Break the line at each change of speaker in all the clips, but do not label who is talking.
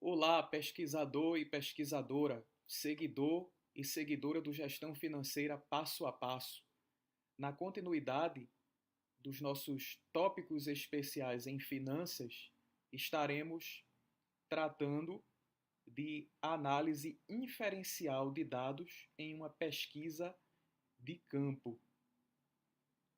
Olá, pesquisador e pesquisadora, seguidor e seguidora do Gestão Financeira Passo a Passo. Na continuidade dos nossos tópicos especiais em finanças, estaremos tratando de análise inferencial de dados em uma pesquisa de campo,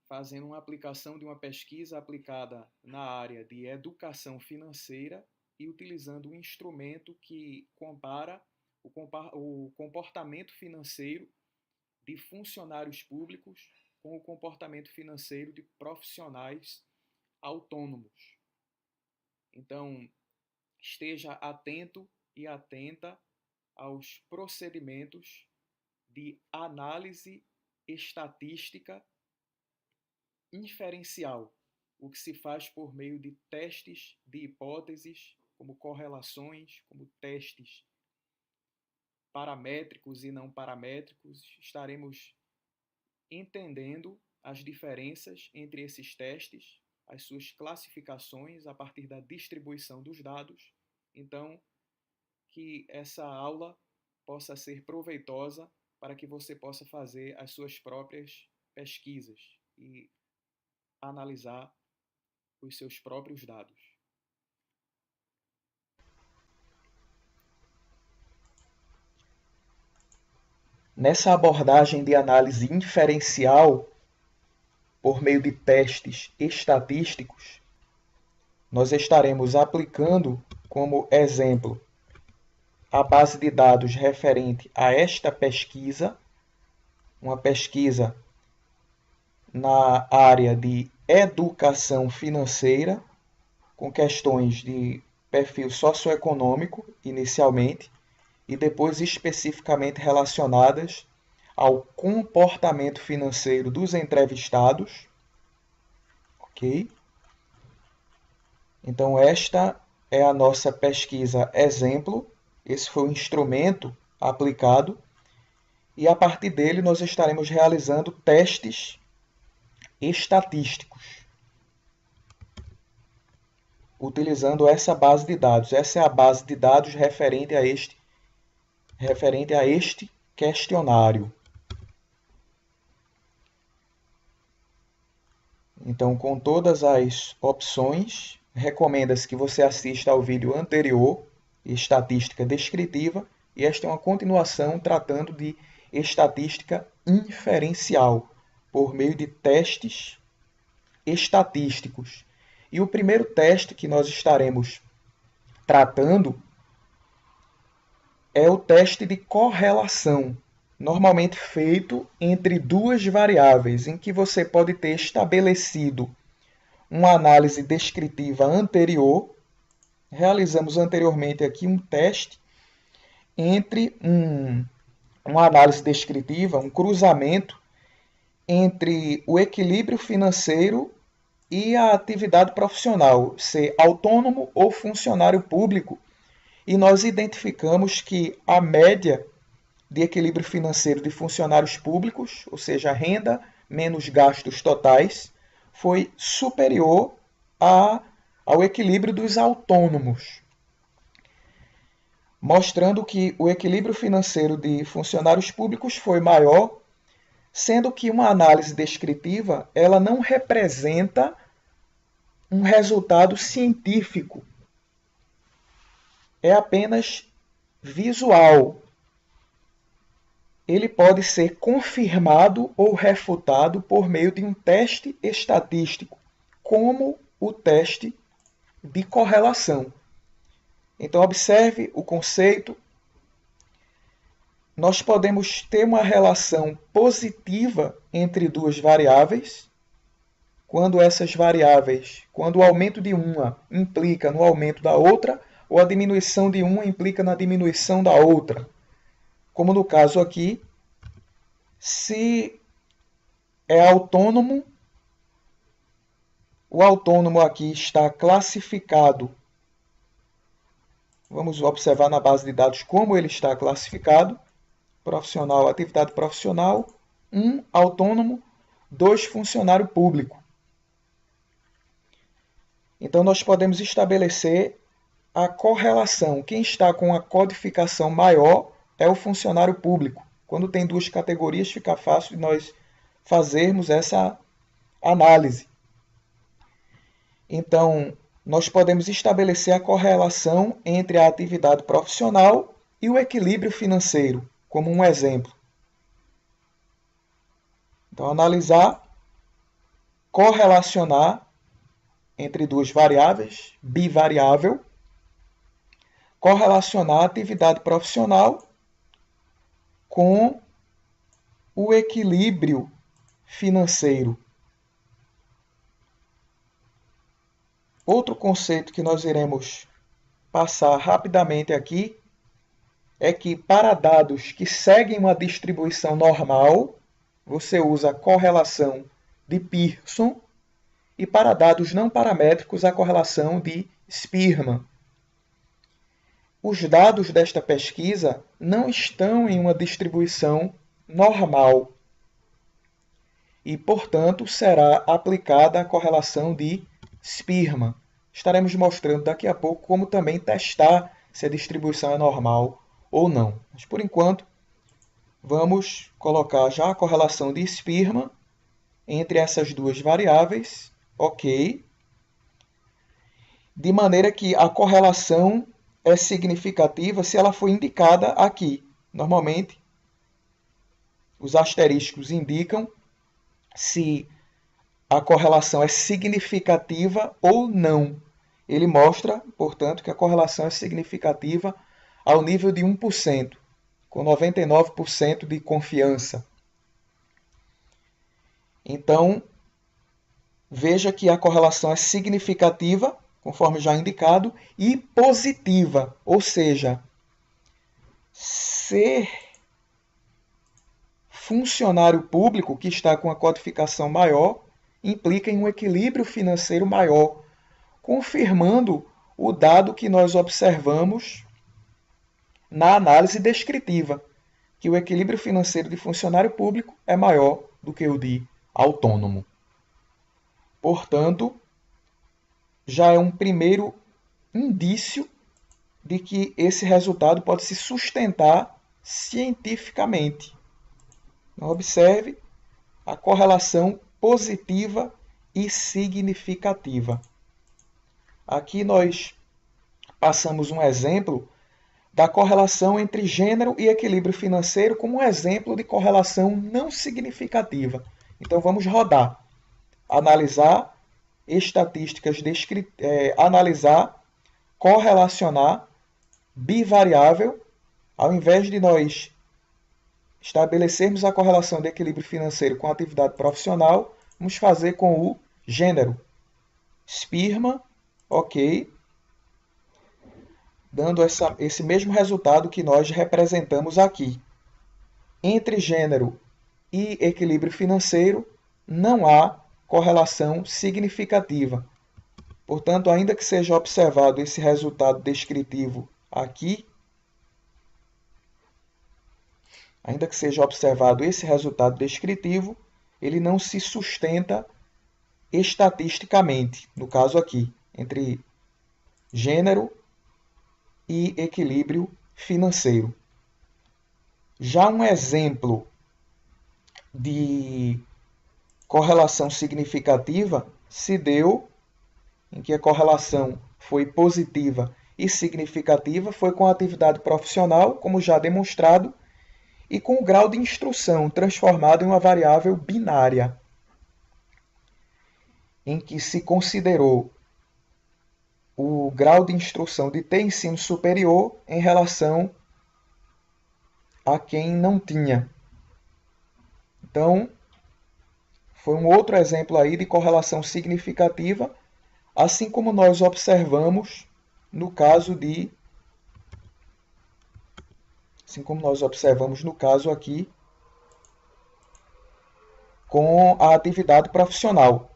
fazendo uma aplicação de uma pesquisa aplicada na área de educação financeira e utilizando um instrumento que compara o comportamento financeiro de funcionários públicos com o comportamento financeiro de profissionais autônomos. Então, esteja atento e atenta aos procedimentos de análise estatística inferencial, o que se faz por meio de testes de hipóteses, como correlações, como testes paramétricos e não paramétricos. Estaremos entendendo as diferenças entre esses testes, as suas classificações a partir da distribuição dos dados. Então, que essa aula possa ser proveitosa para que você possa fazer as suas próprias pesquisas e analisar os seus próprios dados.
Nessa abordagem de análise inferencial, por meio de testes estatísticos, nós estaremos aplicando como exemplo a base de dados referente a esta pesquisa, uma pesquisa na área de educação financeira, com questões de perfil socioeconômico, inicialmente, e depois especificamente relacionadas ao comportamento financeiro dos entrevistados, ok? Então, esta é a nossa pesquisa exemplo, esse foi o instrumento aplicado, e a partir dele nós estaremos realizando testes estatísticos, utilizando essa base de dados. Essa é a base de dados referente a este questionário. Então, com todas as opções, recomenda-se que você assista ao vídeo anterior, Estatística Descritiva, e esta é uma continuação tratando de estatística inferencial, por meio de testes estatísticos. E o primeiro teste que nós estaremos tratando é o teste de correlação, normalmente feito entre duas variáveis, em que você pode ter estabelecido uma análise descritiva anterior. Realizamos anteriormente aqui um teste entre uma análise descritiva, um cruzamento entre o equilíbrio financeiro e a atividade profissional, ser autônomo ou funcionário público, e nós identificamos que a média de equilíbrio financeiro de funcionários públicos, ou seja, renda menos gastos totais, foi superior ao equilíbrio dos autônomos, mostrando que o equilíbrio financeiro de funcionários públicos foi maior, sendo que uma análise descritiva ela não representa um resultado científico, é apenas visual. Ele pode ser confirmado ou refutado por meio de um teste estatístico, como o teste de correlação. Então, observe o conceito. Nós podemos ter uma relação positiva entre duas variáveis, quando o aumento de uma implica no aumento da outra, ou a diminuição de uma implica na diminuição da outra. Como no caso aqui, se é autônomo, o autônomo aqui está classificado. Vamos observar na base de dados como ele está classificado. Profissional, atividade profissional, 1 autônomo, 2 funcionário público. Então nós podemos estabelecer a correlação. Quem está com a codificação maior é o funcionário público. Quando tem duas categorias, fica fácil de nós fazermos essa análise. Então, nós podemos estabelecer a correlação entre a atividade profissional e o equilíbrio financeiro, como um exemplo. Então, analisar, correlacionar entre duas variáveis, bivariável, correlacionar a atividade profissional com o equilíbrio financeiro. Outro conceito que nós iremos passar rapidamente aqui é que para dados que seguem uma distribuição normal, você usa a correlação de Pearson, e para dados não paramétricos, a correlação de Spearman. Os dados desta pesquisa não estão em uma distribuição normal e, portanto, será aplicada a correlação de Spearman. Estaremos mostrando daqui a pouco como também testar se a distribuição é normal ou não. Mas, por enquanto, vamos colocar já a correlação de Spearman entre essas duas variáveis, ok, de maneira que a correlação é significativa se ela for indicada aqui. Normalmente, os asteriscos indicam se a correlação é significativa ou não. Ele mostra, portanto, que a correlação é significativa ao nível de 1%, com 99% de confiança. Então, veja que a correlação é significativa, conforme já indicado, e positiva, ou seja, ser funcionário público que está com a codificação maior implica em um equilíbrio financeiro maior, confirmando o dado que nós observamos na análise descritiva, que o equilíbrio financeiro de funcionário público é maior do que o de autônomo. Portanto, já é um primeiro indício de que esse resultado pode se sustentar cientificamente. Então, observe a correlação positiva e significativa. Aqui nós passamos um exemplo da correlação entre gênero e equilíbrio financeiro como um exemplo de correlação não significativa. Então vamos rodar, analisar estatísticas, analisar, correlacionar, bivariável, ao invés de nós estabelecermos a correlação de equilíbrio financeiro com a atividade profissional, vamos fazer com o gênero. Spearman, ok, dando esse mesmo resultado que nós representamos aqui. Entre gênero e equilíbrio financeiro, não há correlação significativa. Portanto, ainda que seja observado esse resultado descritivo aqui, ele não se sustenta estatisticamente, no caso aqui, entre gênero e equilíbrio financeiro. Já um exemplo de correlação significativa se deu em que a correlação foi positiva e significativa foi com a atividade profissional, como já demonstrado, e com o grau de instrução transformado em uma variável binária, em que se considerou o grau de instrução de ter ensino superior em relação a quem não tinha. Então, foi um outro exemplo aí de correlação significativa, assim como nós observamos no caso aqui com a atividade profissional.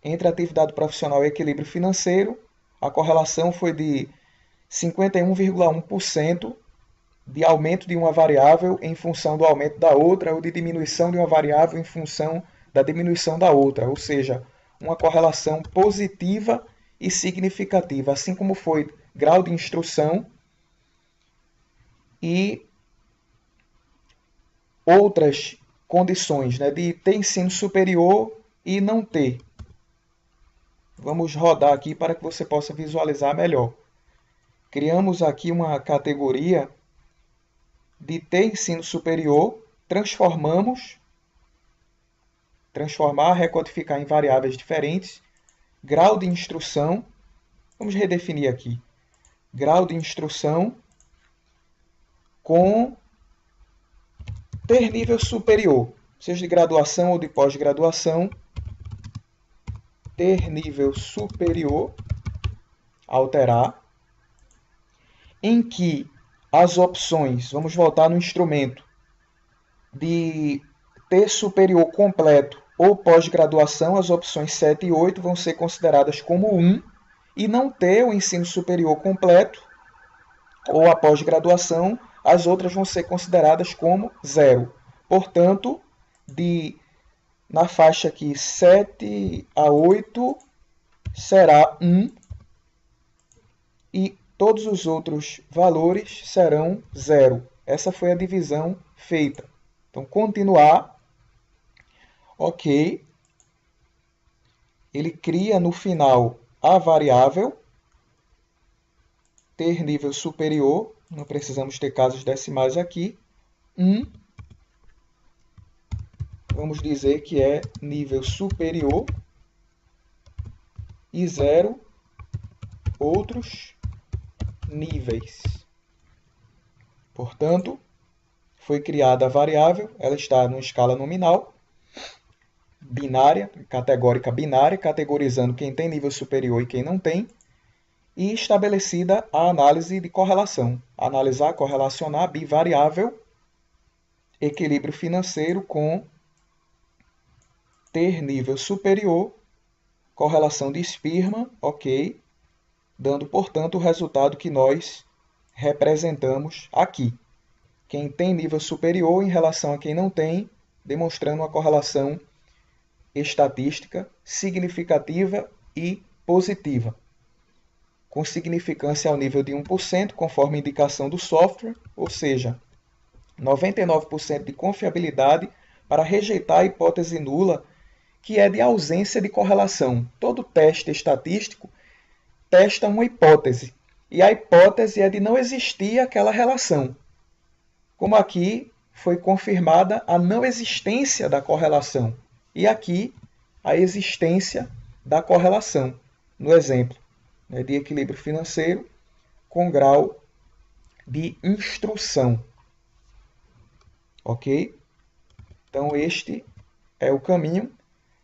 Entre a atividade profissional e equilíbrio financeiro, a correlação foi de 51,1% de aumento de uma variável em função do aumento da outra, ou de diminuição de uma variável em função da diminuição da outra, ou seja, uma correlação positiva e significativa, assim como foi grau de instrução e outras condições, né, de ter ensino superior e não ter. Vamos rodar aqui para que você possa visualizar melhor. Criamos aqui uma categoria de ter ensino superior, transformar, recodificar em variáveis diferentes, grau de instrução, vamos redefinir aqui, grau de instrução com ter nível superior, seja de graduação ou de pós-graduação, ter nível superior, alterar, em que as opções, vamos voltar no instrumento, de ter superior completo ou pós-graduação, as opções 7 e 8 vão ser consideradas como 1, e não ter o ensino superior completo ou a pós-graduação, as outras vão ser consideradas como 0. Portanto, na faixa aqui 7 a 8 será 1 e todos os outros valores serão 0. Essa foi a divisão feita. Então, continuar. Ok. Ele cria no final a variável ter nível superior. Não precisamos ter casos decimais aqui. 1. Vamos dizer que é nível superior. E 0, outros níveis. Portanto, foi criada a variável, ela está numa escala nominal, binária, categórica binária, categorizando quem tem nível superior e quem não tem, e estabelecida a análise de correlação. Analisar, correlacionar, bivariável, equilíbrio financeiro com ter nível superior, correlação de Spearman, ok, dando, portanto, o resultado que nós representamos aqui. Quem tem nível superior em relação a quem não tem, demonstrando uma correlação estatística significativa e positiva, com significância ao nível de 1%, conforme a indicação do software, ou seja, 99% de confiabilidade para rejeitar a hipótese nula, que é de ausência de correlação. Todo teste estatístico testa uma hipótese, e a hipótese é de não existir aquela relação. Como aqui foi confirmada a não existência da correlação, e aqui a existência da correlação, no exemplo, né, de equilíbrio financeiro com grau de instrução. Ok? Então, este é o caminho.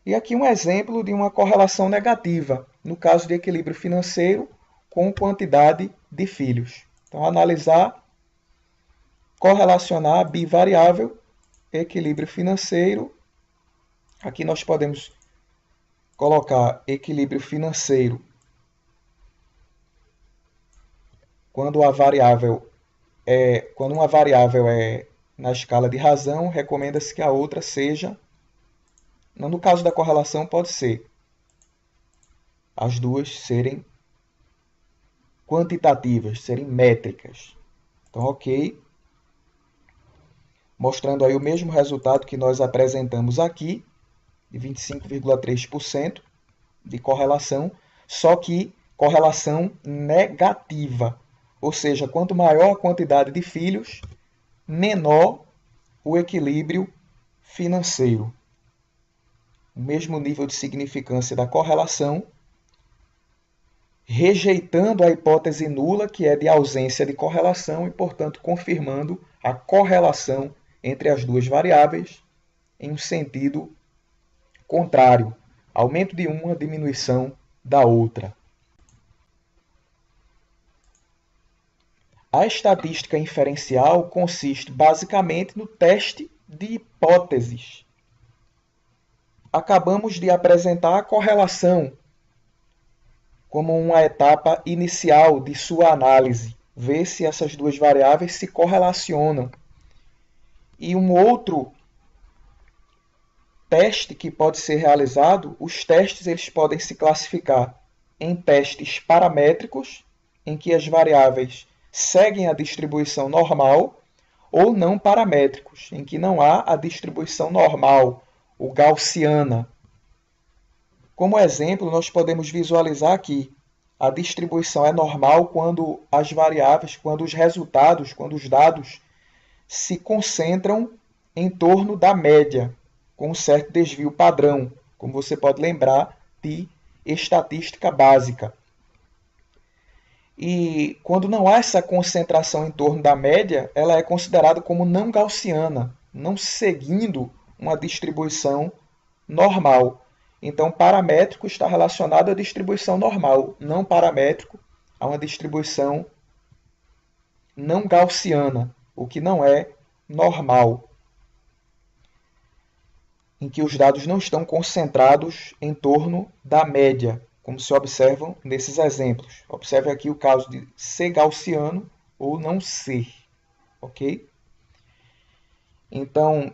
E aqui um exemplo de uma correlação negativa, no caso de equilíbrio financeiro com quantidade de filhos. Então, analisar, correlacionar bivariável, equilíbrio financeiro. Aqui nós podemos colocar equilíbrio financeiro quando uma variável é na escala de razão, recomenda-se que a outra seja, no caso da correlação pode ser as duas serem quantitativas, serem métricas. Então, ok. Mostrando aí o mesmo resultado que nós apresentamos aqui, de 25,3% de correlação, só que correlação negativa. Ou seja, quanto maior a quantidade de filhos, menor o equilíbrio financeiro. O mesmo nível de significância da correlação, rejeitando a hipótese nula, que é de ausência de correlação, e, portanto, confirmando a correlação entre as duas variáveis em um sentido contrário, aumento de uma, diminuição da outra. A estatística inferencial consiste basicamente no teste de hipóteses. Acabamos de apresentar a correlação como uma etapa inicial de sua análise, ver se essas duas variáveis se correlacionam. E um outro teste que pode ser realizado, os testes eles podem se classificar em testes paramétricos, em que as variáveis seguem a distribuição normal, ou não paramétricos, em que não há a distribuição normal, ou gaussiana. Como exemplo, nós podemos visualizar aqui a distribuição é normal quando as variáveis, quando os resultados, quando os dados se concentram em torno da média, com um certo desvio padrão, como você pode lembrar de estatística básica. E quando não há essa concentração em torno da média, ela é considerada como não gaussiana, não seguindo uma distribuição normal. Então, paramétrico está relacionado à distribuição normal, não paramétrico a uma distribuição não gaussiana, o que não é normal, em que os dados não estão concentrados em torno da média, como se observam nesses exemplos. Observe aqui o caso de ser gaussiano ou não ser, ok? Então,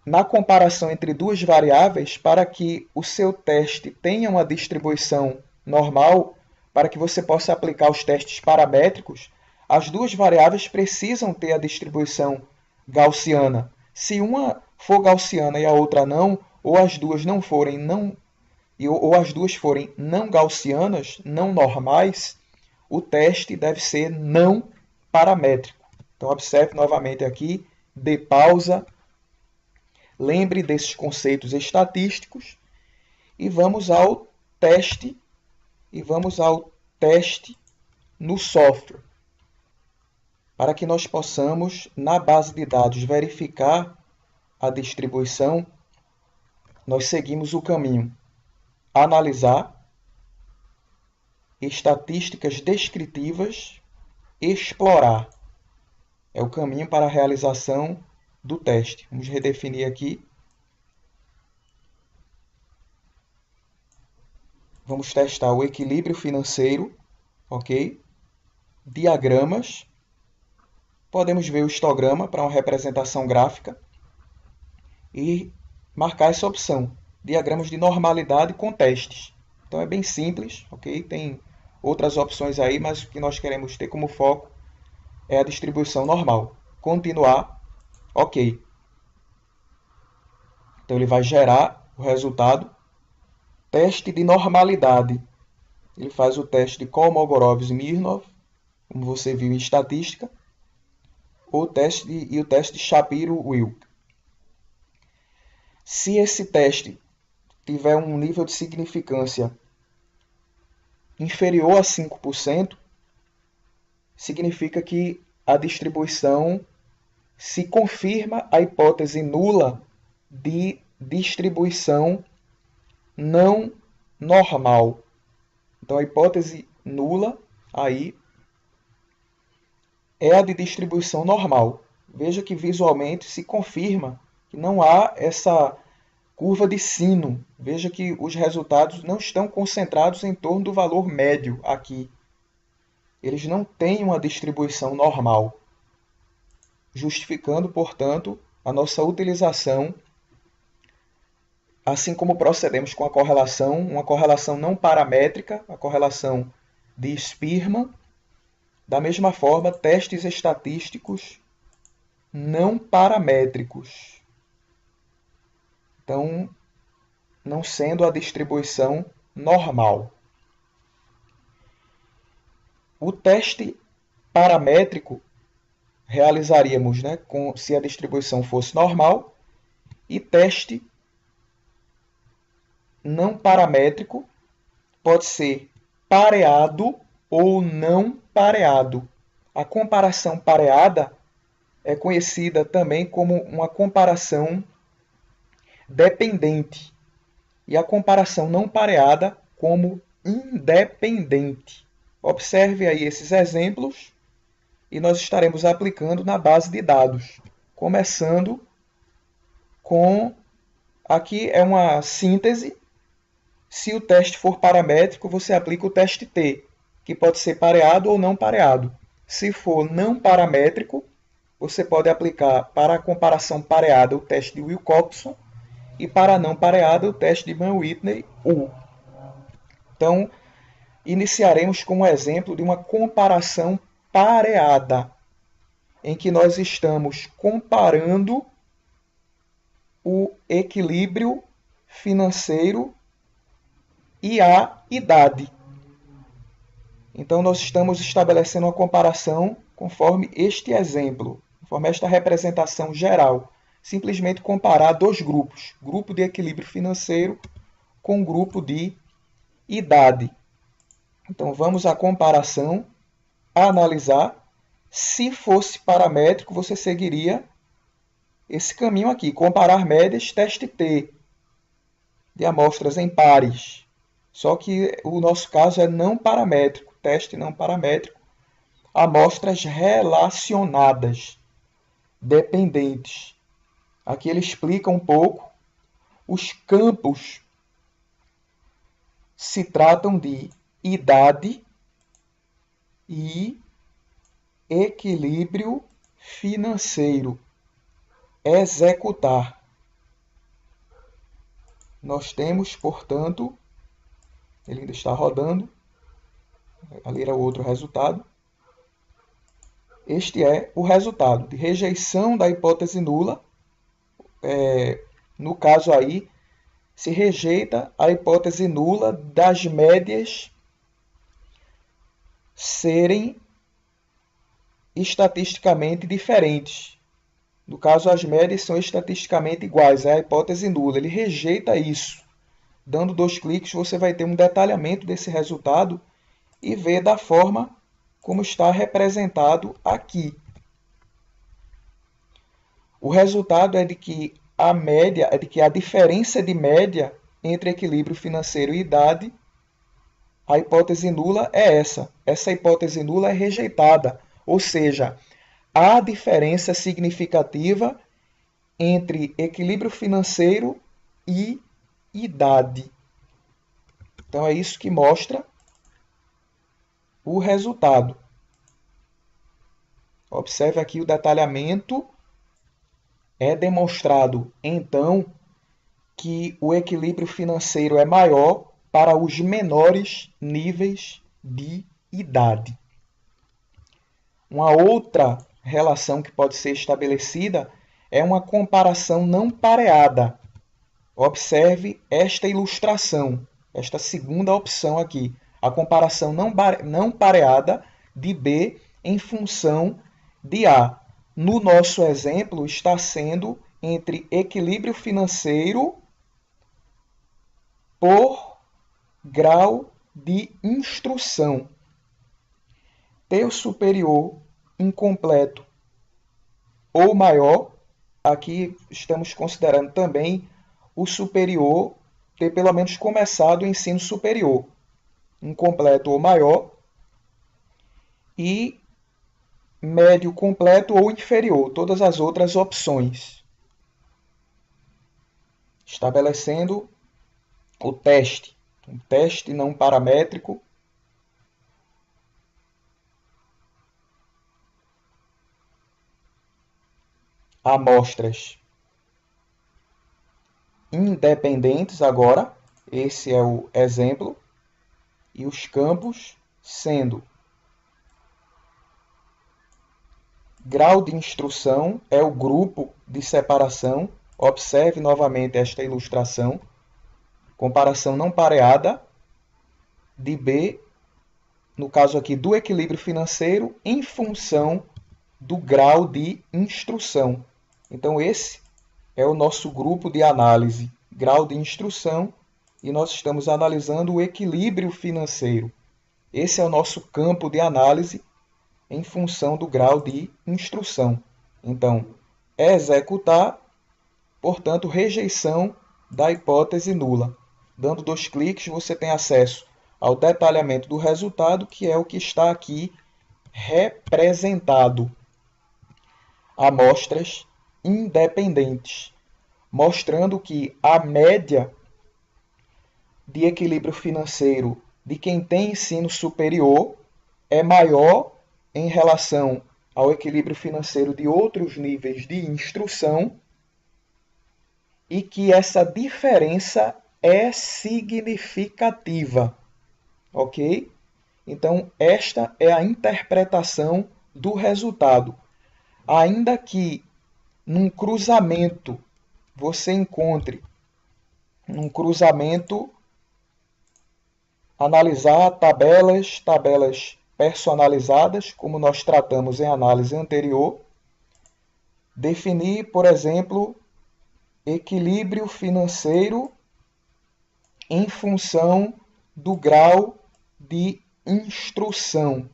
na comparação entre duas variáveis, para que o seu teste tenha uma distribuição normal, para que você possa aplicar os testes paramétricos, as duas variáveis precisam ter a distribuição gaussiana. Se uma for gaussiana e a outra não, ou as duas não forem ou as duas forem não gaussianas, não normais, o teste deve ser não paramétrico. Então observe novamente aqui, dê pausa, lembre desses conceitos estatísticos e vamos ao teste no software, para que nós possamos, na base de dados, verificar a distribuição. Nós seguimos o caminho analisar, estatísticas descritivas, explorar. É o caminho para a realização do teste. Vamos redefinir aqui. Vamos testar o equilíbrio financeiro, ok? Diagramas. Podemos ver o histograma para uma representação gráfica e marcar essa opção, diagramas de normalidade com testes. Então é bem simples, ok? Tem outras opções aí, mas o que nós queremos ter como foco é a distribuição normal. Continuar, ok. Então ele vai gerar o resultado. Teste de normalidade. Ele faz o teste de Kolmogorov-Smirnov, como você viu em estatística, o teste de Shapiro-Wilk. Se esse teste tiver um nível de significância inferior a 5%, significa que a distribuição se confirma a hipótese nula de distribuição não normal. Então a hipótese nula aí é a de distribuição normal. Veja que visualmente se confirma que não há essa curva de sino. Veja que os resultados não estão concentrados em torno do valor médio aqui. Eles não têm uma distribuição normal, justificando, portanto, a nossa utilização, assim como procedemos com a correlação, uma correlação não paramétrica, a correlação de Spearman. Da mesma forma, testes estatísticos não paramétricos. Então, não sendo a distribuição normal. O teste paramétrico realizaríamos, se a distribuição fosse normal, e teste não paramétrico pode ser pareado ou não pareado. A comparação pareada é conhecida também como uma comparação dependente e a comparação não pareada como independente. Observe aí esses exemplos e nós estaremos aplicando na base de dados, começando com, aqui é uma síntese. Se o teste for paramétrico, você aplica o teste T, que pode ser pareado ou não pareado. Se for não paramétrico, você pode aplicar para a comparação pareada o teste de Wilcoxon e para a não pareada o teste de Mann-Whitney U. Então, Iniciaremos com um exemplo de uma comparação pareada, em que nós estamos comparando o equilíbrio financeiro e a idade. Então, nós estamos estabelecendo uma comparação conforme este exemplo, conforme esta representação geral. Simplesmente comparar dois grupos, grupo de equilíbrio financeiro com grupo de idade. Então, vamos à comparação, a analisar. Se fosse paramétrico, você seguiria esse caminho aqui, comparar médias, teste T, de amostras em pares. Só que o nosso caso é não paramétrico, teste não paramétrico, amostras relacionadas, dependentes. Aqui ele explica um pouco. Os campos se tratam de idade e equilíbrio financeiro. Executar. Nós temos, portanto, ele ainda está rodando, ali era o outro resultado. Este é o resultado de rejeição da hipótese nula. No caso aí, se rejeita a hipótese nula das médias serem estatisticamente diferentes. No caso, as médias são estatisticamente iguais, é a hipótese nula. Ele rejeita isso. Dando 2 cliques, você vai ter um detalhamento desse resultado e ver da forma como está representado aqui. O resultado é de que a diferença de média entre equilíbrio financeiro e idade, a hipótese nula é essa. Essa hipótese nula é rejeitada, ou seja, há diferença significativa entre equilíbrio financeiro e idade. Então é isso que mostra o resultado. Observe aqui o detalhamento. É demonstrado, então, que o equilíbrio financeiro é maior para os menores níveis de idade. Uma outra relação que pode ser estabelecida é uma comparação não pareada. Observe esta ilustração, esta segunda opção aqui, a comparação não pareada de B em função de A. No nosso exemplo, está sendo entre equilíbrio financeiro por grau de instrução. T superior, incompleto ou maior, aqui estamos considerando também o superior ter pelo menos começado o ensino superior, incompleto ou maior, e médio completo ou inferior, todas as outras opções. Estabelecendo o teste, um teste não paramétrico. Amostras independentes agora, esse é o exemplo, e os campos sendo grau de instrução, é o grupo de separação. Observe novamente esta ilustração. Comparação não pareada de B, no caso aqui do equilíbrio financeiro, em função do grau de instrução. Então, esse é o nosso grupo de análise, grau de instrução, e nós estamos analisando o equilíbrio financeiro. Esse é o nosso campo de análise em função do grau de instrução. Então, executar, portanto, rejeição da hipótese nula. Dando 2 cliques, você tem acesso ao detalhamento do resultado, que é o que está aqui representado. Amostras independentes, mostrando que a média de equilíbrio financeiro de quem tem ensino superior é maior em relação ao equilíbrio financeiro de outros níveis de instrução e que essa diferença é significativa. ok? Então, esta é a interpretação do resultado. Ainda que num cruzamento você encontre, num cruzamento, analisar tabelas personalizadas, como nós tratamos em análise anterior, definir, por exemplo, equilíbrio financeiro em função do grau de instrução.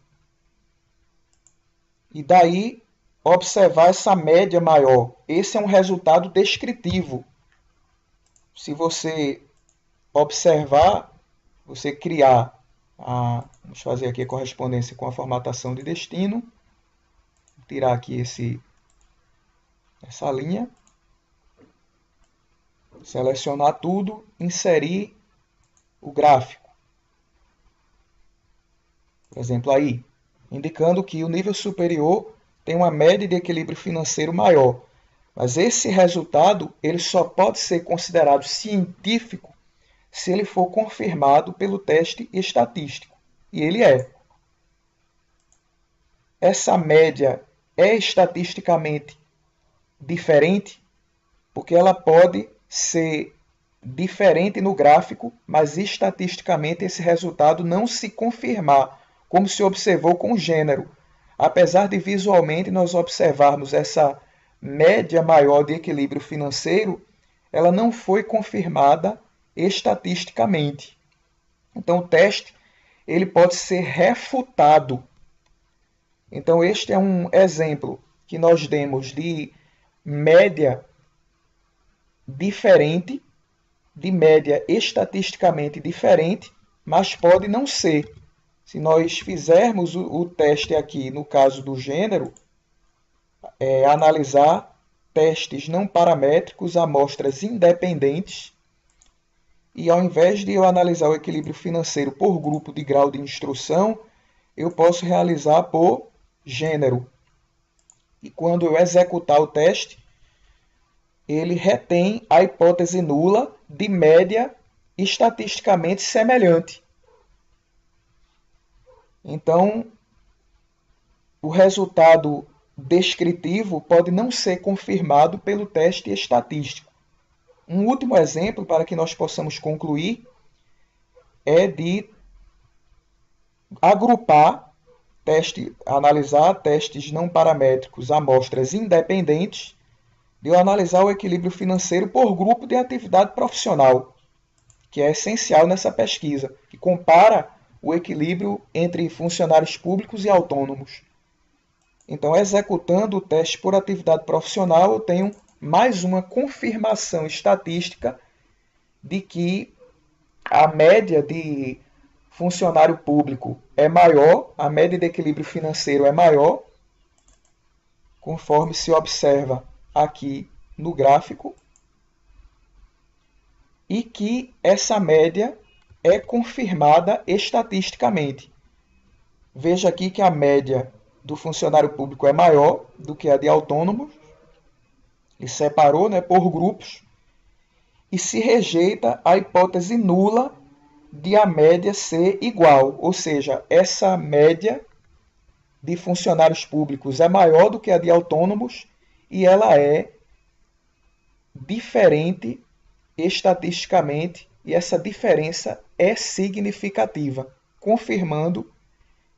E daí observar essa média maior. Esse é um resultado descritivo. Se você observar, você criar vamos fazer aqui a correspondência com a formatação de destino. Vou tirar aqui essa linha. Selecionar tudo, inserir o gráfico. Por exemplo, aí, indicando que o nível superior tem uma média de equilíbrio financeiro maior. Mas esse resultado ele só pode ser considerado científico se ele for confirmado pelo teste estatístico. E ele é. Essa média é estatisticamente diferente, porque ela pode ser diferente no gráfico, mas estatisticamente esse resultado não se confirmar, como se observou com o gênero. Apesar de visualmente nós observarmos essa média maior de equilíbrio financeiro, ela não foi confirmada estatisticamente. Então o teste ele pode ser refutado. Então este é um exemplo que nós demos de média diferente, de média estatisticamente diferente, mas pode não ser. Se nós fizermos o teste aqui, no caso do gênero, analisar testes não paramétricos, amostras independentes, e ao invés de eu analisar o equilíbrio financeiro por grupo de grau de instrução, eu posso realizar por gênero. E quando eu executar o teste, ele retém a hipótese nula de média estatisticamente semelhante. Então, o resultado descritivo pode não ser confirmado pelo teste estatístico. Um último exemplo para que nós possamos concluir é de agrupar, analisar testes não paramétricos, amostras independentes, de eu analisar o equilíbrio financeiro por grupo de atividade profissional, que é essencial nessa pesquisa, que compara o equilíbrio entre funcionários públicos e autônomos. Então, executando o teste por atividade profissional, eu tenho mais uma confirmação estatística de que a média de funcionário público é maior, a média de equilíbrio financeiro é maior, conforme se observa aqui no gráfico, e que essa média é confirmada estatisticamente. Veja aqui que a média do funcionário público é maior do que a de autônomos, e separou, por grupos, e se rejeita a hipótese nula de a média ser igual, ou seja, essa média de funcionários públicos é maior do que a de autônomos e ela é diferente estatisticamente e essa diferença é significativa, confirmando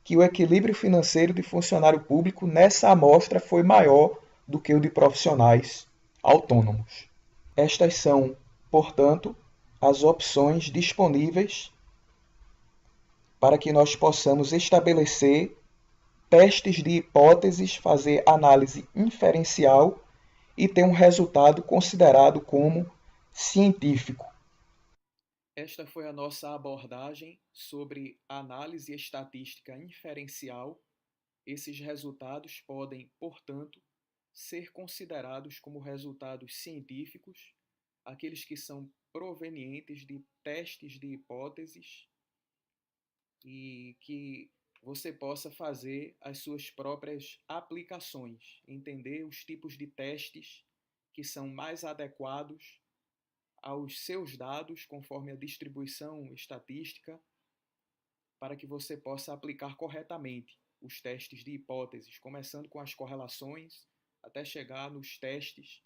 que o equilíbrio financeiro de funcionário público nessa amostra foi maior do que o de profissionais autônomos. Estas são, portanto, as opções disponíveis para que nós possamos estabelecer testes de hipóteses, fazer análise inferencial e ter um resultado considerado como científico.
Esta foi a nossa abordagem sobre análise estatística inferencial. Esses resultados podem, portanto, ser considerados como resultados científicos, aqueles que são provenientes de testes de hipóteses e que você possa fazer as suas próprias aplicações, entender os tipos de testes que são mais adequados aos seus dados, conforme a distribuição estatística, para que você possa aplicar corretamente os testes de hipóteses, começando com as correlações, até chegar nos testes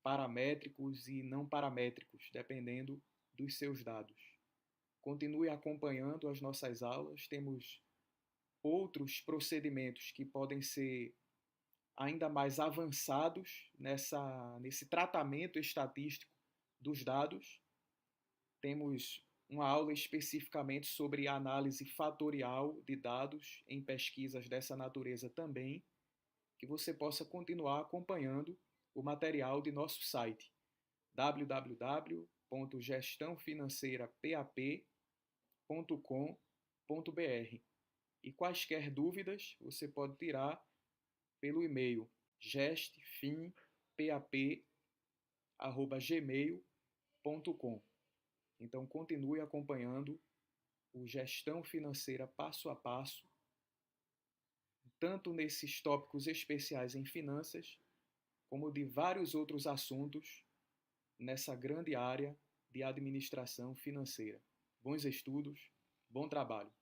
paramétricos e não paramétricos, dependendo dos seus dados. Continue acompanhando as nossas aulas, temos outros procedimentos que podem ser ainda mais avançados nesse tratamento estatístico dos dados. Temos uma aula especificamente sobre análise fatorial de dados em pesquisas dessa natureza também, que você possa continuar acompanhando o material de nosso site www.gestãofinanceirapap.com.br. E quaisquer dúvidas você pode tirar pelo e-mail gestfinpap@gmail.com. Então continue acompanhando o Gestão Financeira Passo a Passo, tanto nesses tópicos especiais em finanças, como de vários outros assuntos nessa grande área de administração financeira. Bons estudos, bom trabalho!